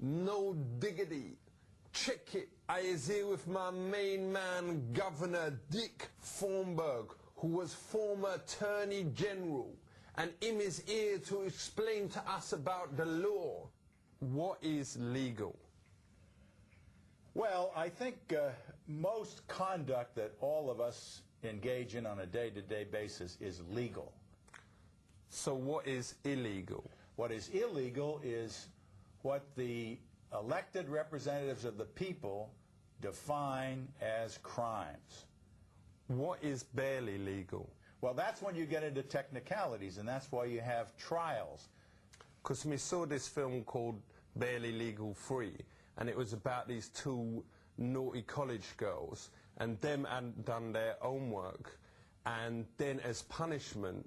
No diggity. Check it. I is here with my main man, Governor Dick Thornburg, who was former Attorney General, and him is here to explain to us about the law. What is legal? Well, I think most conduct that all of us engage in on a day-to-day basis is legal. So what is illegal? What is illegal is what the elected representatives of the people define as crimes. What is barely legal? Well, that's when you get into technicalities, and that's why you have trials. Because we saw this film called Barely Legal 3, and it was about these two naughty college girls, and them hadn't done their homework, and then as punishment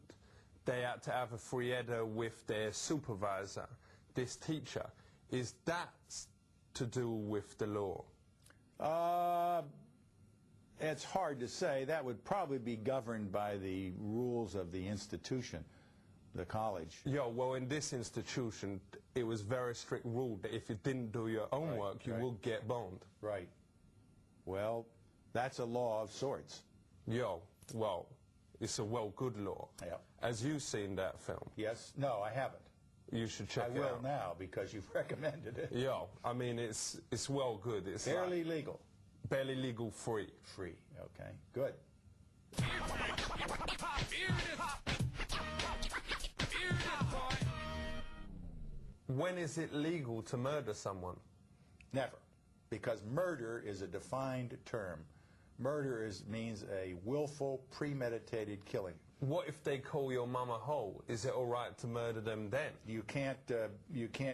they had to have a free header with their supervisor, this teacher. Is that to do with the law? It's hard to say. That would probably be governed by the rules of the institution, the college. Yeah, well, in this institution, it was very strict rule that if you didn't do your homework, you will get boned. Right. Well, that's a law of sorts. Yeah, well, it's a good law. Yeah. As you've seen that film. Yes. No, I haven't. You should check it out. I will now because you've recommended it. Yeah, I mean, it's well good. It's barely legal. Barely Legal 3. Free, okay, good. When is it legal to murder someone? Never, because murder is a defined term. Murder means a willful, premeditated killing. What if they call your mum a hoe? Is it all right to murder them then? You can't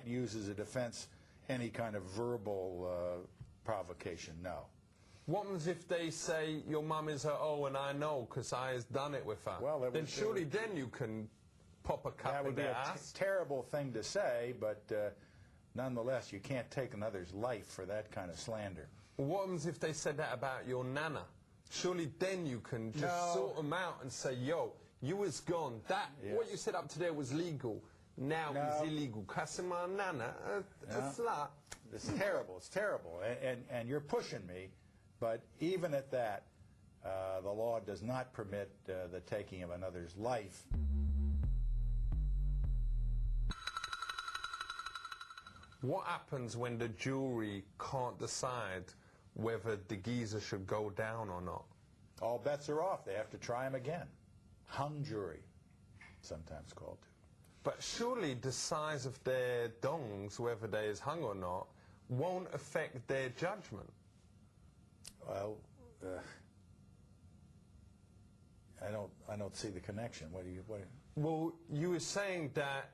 use as a defense any kind of verbal provocation, no. What happens if they say your mum is a hoe and I know because I has done it with her? Well, then surely then you can pop a cut with their ass. That would be a terrible thing to say, but nonetheless, you can't take another's life for that kind of slander. What happens if they said that about your nana? Surely then you can just sort them out and say, yo, you was gone. What you said up to there was legal. Now it's illegal. Cussing my nana, a slut. It's terrible. It's terrible. And you're pushing me. But even at that, the law does not permit the taking of another's life. What happens when the jury can't decide whether the geezer should go down or not? All bets are off. They have to try him again. Hung jury, sometimes called. But surely the size of their dongs, whether they is hung or not, won't affect their judgment. Well, I don't see the connection. What do you? Well, you were saying that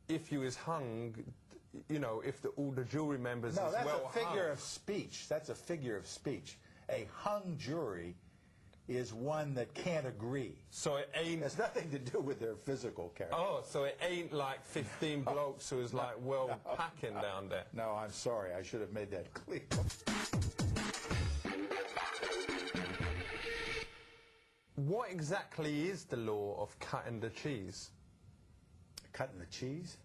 if you is hung, you know, if all the jury members no, is that's well a figure hung. of speech. That's a figure of speech. A hung jury is one that can't agree. So it ain't. It's nothing to do with their physical character. Oh, so it ain't like 15 blokes who is like packing down there. No, I'm sorry. I should have made that clear. What exactly is the law of cutting the cheese? Cutting the cheese?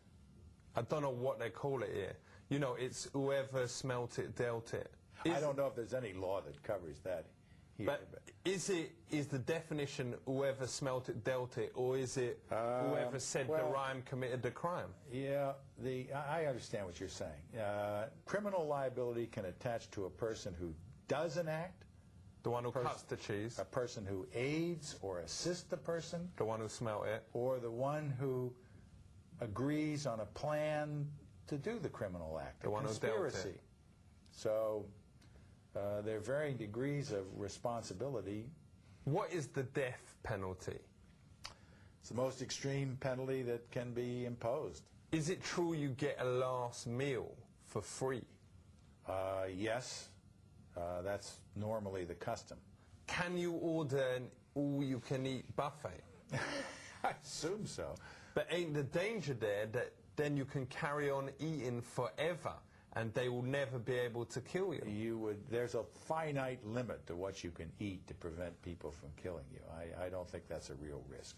I don't know what they call it here. You know, it's whoever smelt it, dealt it. I don't know if there's any law that covers that here. But is the definition whoever smelt it, dealt it, or is it whoever said the rhyme committed the crime? Yeah, I understand what you're saying. Criminal liability can attach to a person who does an act, the one who cuts the cheese, a person who aids or assists the person, the one who smelt it, or the one who agrees on a plan to do the criminal act, the one conspiracy. Who dealt it. So there are varying degrees of responsibility. What is the death penalty? It's the most extreme penalty that can be imposed. Is it true you get a last meal for free? Yes. That's normally the custom. Can you order an all-you-can-eat buffet? I assume so. But ain't the danger there that then you can carry on eating forever and they will never be able to kill you? There's a finite limit to what you can eat to prevent people from killing you. I don't think that's a real risk.